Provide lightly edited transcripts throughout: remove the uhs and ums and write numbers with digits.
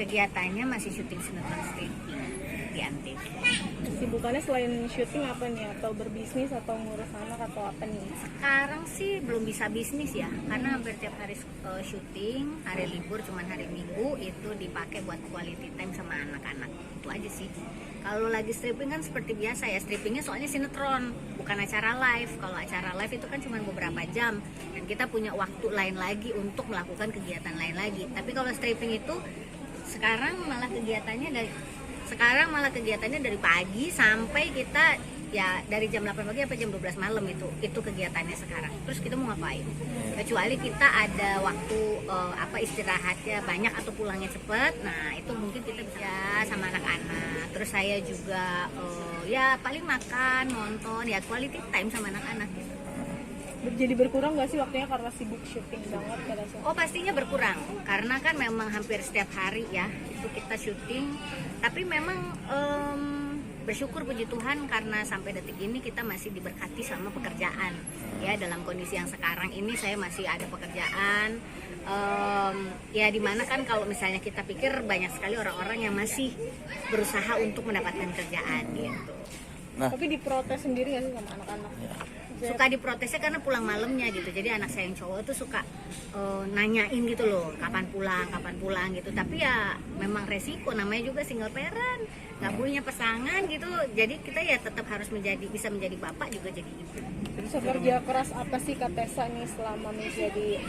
kegiatannya masih syuting sinetron stripping di Antv. Kesibukannya selain syuting apa nih? Atau berbisnis atau ngurus anak atau apa nih? Sekarang sih belum bisa bisnis ya, karena hampir tiap hari syuting, hari libur cuman hari Minggu itu dipakai buat quality time sama anak-anak. Itu aja sih. Kalau lagi stripping kan seperti biasa ya, strippingnya soalnya sinetron, bukan acara live. Kalau acara live itu kan cuma beberapa jam dan kita punya waktu lain lagi untuk melakukan kegiatan lain lagi. Tapi kalau stripping itu sekarang malah kegiatannya dari pagi sampai kita ya dari jam 8 pagi sampai jam 12 malam itu kegiatannya sekarang. Terus kita mau ngapain? Kecuali kita ada waktu istirahatnya banyak atau pulangnya cepet. Nah, itu mungkin kita bisa sama anak-anak. Terus saya juga ya paling makan, nonton, ya quality time sama anak-anak gitu. Jadi berkurang nggak sih waktunya karena sibuk syuting banget pada saat? Oh, pastinya berkurang karena kan memang hampir setiap hari ya itu kita syuting. Tapi memang bersyukur puji Tuhan karena sampai detik ini kita masih diberkati sama pekerjaan ya. Dalam kondisi yang sekarang ini saya masih ada pekerjaan ya, dimana kan kalau misalnya kita pikir banyak sekali orang-orang yang masih berusaha untuk mendapatkan kerjaan gitu. Nah, tapi diprotes sendiri nggak sih sama anak-anak? Suka diprotesnya karena pulang malamnya gitu. Jadi anak saya yang cowok tuh suka nanyain gitu loh, kapan pulang gitu. Tapi ya memang resiko, namanya juga single parent, nggak punya pasangan gitu. Jadi kita ya tetap harus bisa menjadi bapak juga jadi ibu. Jadi kerja keras apa sih Kak Tessa nih selama menjadi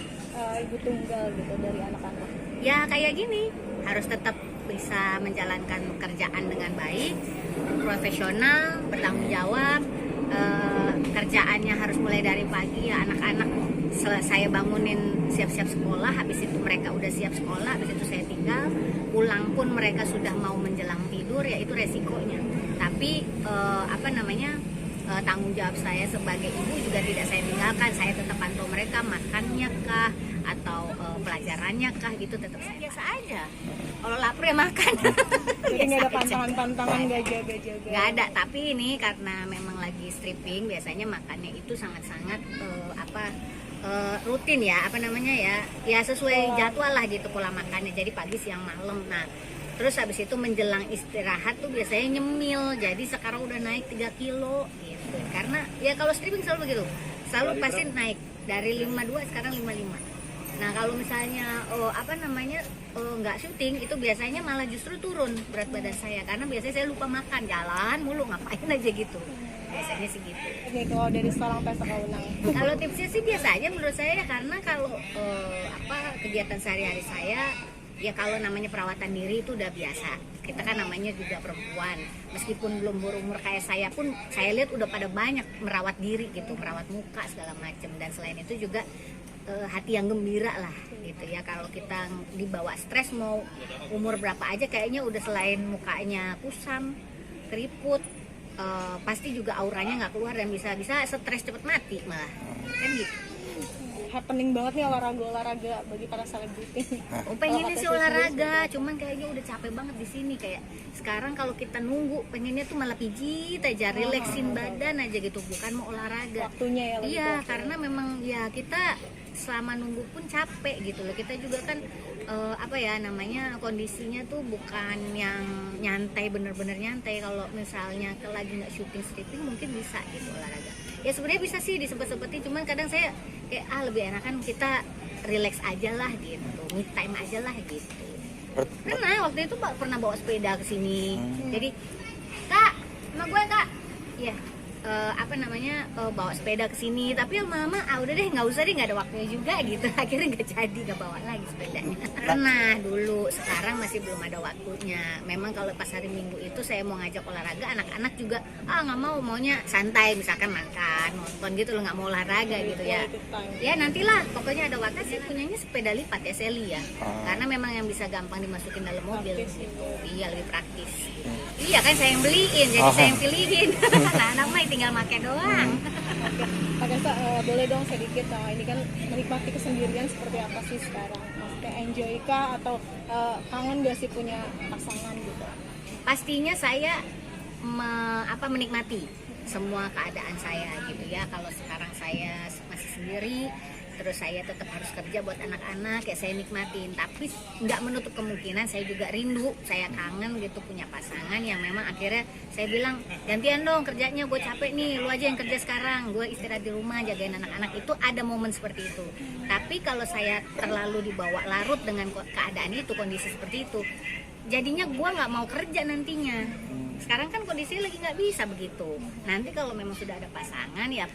ibu tunggal gitu dari anak-anak? Ya kayak gini, harus tetap bisa menjalankan pekerjaan dengan baik, profesional, bertanggung jawab. Kerjaannya harus mulai dari pagi ya, anak-anak saya bangunin siap-siap sekolah, habis itu mereka udah siap sekolah, habis itu saya tinggal, pulang pun mereka sudah mau menjelang tidur, ya itu resikonya. Tapi tanggung jawab saya sebagai ibu juga tidak saya tinggalkan. Saya tetap pantau mereka makannya kah atau pelajarannya kah gitu, tetap saya biasa aja. Kalau lapar ya makan. Jadi nggak ada pantangan-pantangan, nggak jaga-jaga? Nggak ada, tapi ini karena memang lagi stripping, biasanya makannya itu sangat-sangat rutin ya, ya sesuai jadwal lah gitu pola makannya. Jadi pagi, siang, malam. Nah, terus habis itu menjelang istirahat tuh biasanya nyemil. Jadi sekarang udah naik 3 kilo gitu. Karena ya kalau stripping selalu begitu, selalu pasti naik dari 52 sekarang 55. Nah, kalau misalnya nggak syuting itu biasanya malah justru turun berat badan saya karena biasanya saya lupa makan, jalan mulu, ngapain aja gitu. Biasanya sih gitu. Oke, kalau dari seorang Tessa Kaunang. Kalau tipsnya sih biasa aja menurut saya, karena kalau kegiatan sehari-hari saya ya kalau namanya perawatan diri itu udah biasa. Kita kan namanya juga perempuan, meskipun belum berumur kayak saya pun saya lihat udah pada banyak merawat diri gitu, merawat muka segala macam. Dan selain itu juga hati yang gembira lah gitu ya. Kalau kita dibawa stres mau umur berapa aja kayaknya udah selain mukanya kusam, keriput, pasti juga auranya nggak keluar dan bisa stres cepet mati malah kan gitu. Happening banget nih olahraga bagi para selebriti. Pengennya sih olahraga, cuman kayaknya udah capek banget di sini. Kayak sekarang kalau kita nunggu pengennya tuh malah pijit aja, releksin badan aja gitu, bukan mau olahraga. Waktunya ya. Iya, karena memang ya kita selama nunggu pun capek gitu loh. Kita juga kan kondisinya tuh bukan yang nyantai, bener-bener nyantai. Kalau misalnya lagi nggak syuting stripping mungkin bisa gitu olahraga. Ya sebenarnya bisa sih disempet-sempetin, cuman kadang saya kayak lebih enakan kita relax aja lah gitu, me time aja lah gitu. Karena waktu itu pernah bawa sepeda ke sini. Jadi, Kak, sama gue Kak. Iya. Bawa sepeda ke sini, tapi lama-lama udah deh nggak usah deh, nggak ada waktunya juga gitu. Akhirnya nggak jadi, nggak bawa lagi sepedanya. Pernah dulu, sekarang masih belum ada waktunya. Memang kalau pas hari Minggu itu saya mau ngajak olahraga, anak-anak juga nggak mau, maunya santai, misalkan makan, nonton gitu loh, nggak mau olahraga gitu ya. Ya nantilah, pokoknya ada waktu. Saya punyanya sepeda lipat ya, Sally ya, karena memang yang bisa gampang dimasukin dalam mobil gitu. Iya, lebih praktis. Iya kan saya yang beliin, jadi saya yang pilihin. Anak mah tinggal pakai doang. Pak Tessa, boleh dong sedikit, ini kan menikmati kesendirian seperti apa sih sekarang? Maksudnya enjoy kah atau kangen gak sih punya pasangan gitu? Pastinya saya menikmati semua keadaan saya gitu ya. Kalau sekarang saya masih sendiri, terus saya tetap harus kerja buat anak-anak, ya saya nikmatin. Tapi nggak menutup kemungkinan saya juga rindu, saya kangen gitu punya pasangan yang memang akhirnya saya bilang gantian dong kerjanya, gue capek nih, lu aja yang kerja sekarang, gue istirahat di rumah jagain anak-anak. Itu ada momen seperti itu. Tapi kalau saya terlalu dibawa larut dengan keadaan itu, kondisi seperti itu, jadinya gue nggak mau kerja nantinya. Sekarang kan kondisinya lagi nggak bisa begitu. Nanti kalau memang sudah ada pasangan ya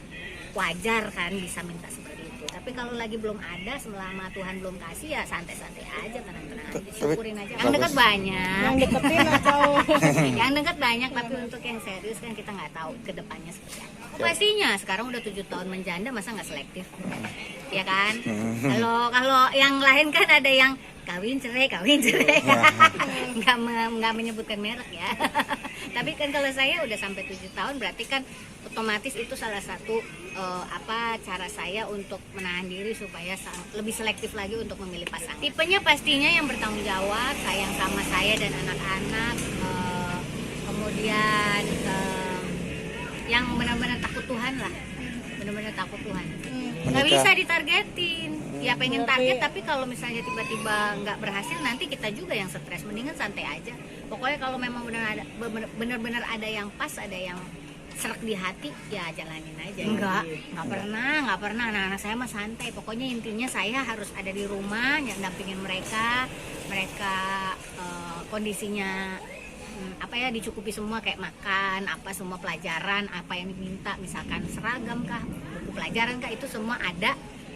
wajar kan bisa minta seperti itu. Tapi kalau lagi belum ada, selama Tuhan belum kasih ya santai-santai aja, tenang-tenang aja, syukurin aja. Yang dekat banyak. Yang deketin atau Yang dekat banyak, tapi untuk yang serius kan kita nggak tahu ke depannya seperti apa. Pastinya sekarang udah 7 tahun menjanda, masa nggak selektif? Ya kan? Kalau yang lain kan ada yang kawin cerai nggak menyebutkan merek ya. Tapi kan kalau saya udah sampai 7 tahun, berarti kan otomatis itu salah satu cara saya untuk menahan diri supaya lebih selektif lagi untuk memilih pasangan. Tipenya pastinya yang bertanggung jawab, sayang sama saya dan anak-anak, kemudian yang benar-benar takut Tuhan lah, benar-benar takut Tuhan. Nggak bisa ditargetin. Ya pengen target, tapi kalau misalnya tiba-tiba nggak berhasil, nanti kita juga yang stres. Mendingan santai aja. Pokoknya kalau memang benar-benar ada yang pas, ada yang serak di hati, ya jalanin aja. Nggak pernah. Anak-anak saya mah santai. Pokoknya intinya saya harus ada di rumah, dampingin mereka kondisinya dicukupi semua, kayak makan, semua pelajaran, apa yang diminta, misalkan seragam kah, buku pelajaran kah, itu semua ada.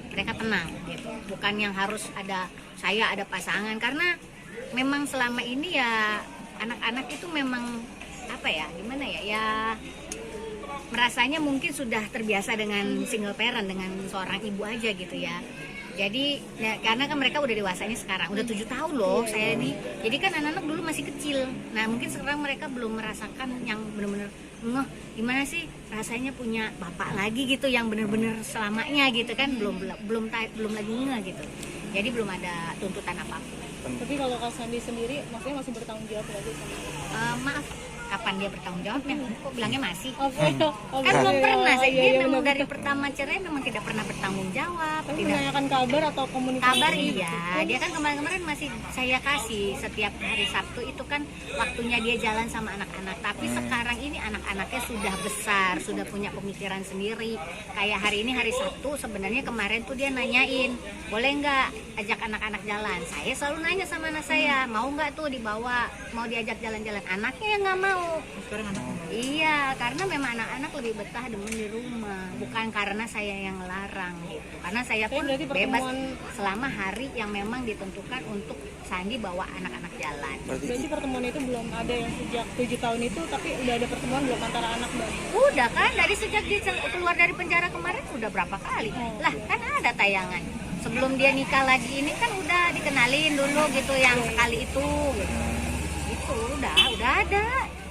Mereka tenang gitu, bukan yang harus ada pasangan, karena memang selama ini ya anak-anak itu memang gimana ya merasanya mungkin sudah terbiasa dengan single parent, dengan seorang ibu aja gitu ya. Jadi ya, karena kan mereka udah dewasanya sekarang, udah 7 tahun loh saya ini. Jadi kan anak-anak dulu masih kecil. Nah mungkin sekarang mereka belum merasakan yang benar-benar gimana sih rasanya punya bapak lagi gitu, yang benar-benar selamanya gitu kan, belum lagi gitu. Jadi belum ada tuntutan apapun. Tapi kalau Kak Sandi sendiri maksudnya masih bertanggung jawab lagi sama maaf, kapan dia bertanggung jawabnya? Kok bilangnya masih? Kan Belum pernah. Dia memang dari pertama cerai memang tidak pernah bertanggung jawab. Tapi menanyakan kabar atau komunikasi? Kabar iya. Dia kan kemarin masih saya kasih setiap hari Sabtu itu kan waktunya dia jalan sama anak-anak. Tapi sekarang ini anak-anaknya sudah besar, sudah punya pemikiran sendiri. Kayak hari ini hari Sabtu, sebenarnya kemarin tuh dia nanyain, boleh nggak ajak anak-anak jalan? Saya selalu nanya sama anak saya, mau nggak tuh dibawa, mau diajak jalan-jalan? Anaknya yang nggak mau. Iya, karena memang anak-anak lebih betah demen di rumah, bukan karena saya yang ngelarang gitu. Karena saya pun bebas selama hari yang memang ditentukan untuk Sandi bawa anak-anak jalan. Berarti pertemuan itu belum ada yang sejak 7 tahun itu, tapi udah ada pertemuan belum antara anak dan? Udah kan, dari sejak dia keluar dari penjara kemarin udah berapa kali? Lah kan ada tayangan. Sebelum dia nikah lagi ini kan udah dikenalin dulu gitu, yang sekali itu gitu. Itu udah ada.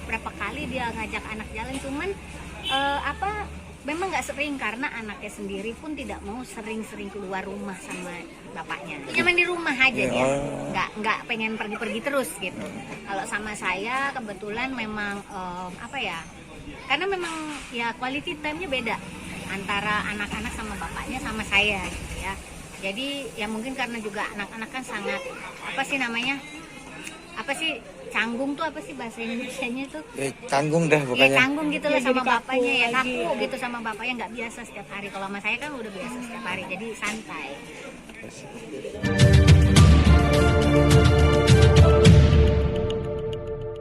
Berapa kali dia ngajak anak jalan, cuman memang nggak sering karena anaknya sendiri pun tidak mau sering-sering keluar rumah sama bapaknya. Nyaman di rumah aja dia, nggak pengen pergi-pergi terus gitu. Kalau sama saya kebetulan memang karena memang ya quality time-nya beda antara anak-anak sama bapaknya sama saya gitu ya. Jadi ya mungkin karena juga anak-anak kan sangat canggung tuh, apa sih bahasa Indonesianya tuh? Canggung dah bukannya. Ya canggung gitu loh sama bapaknya, ya kaku lagi. gitu sama bapaknya, nggak biasa setiap hari. Kalau sama saya kan udah biasa setiap hari, jadi santai.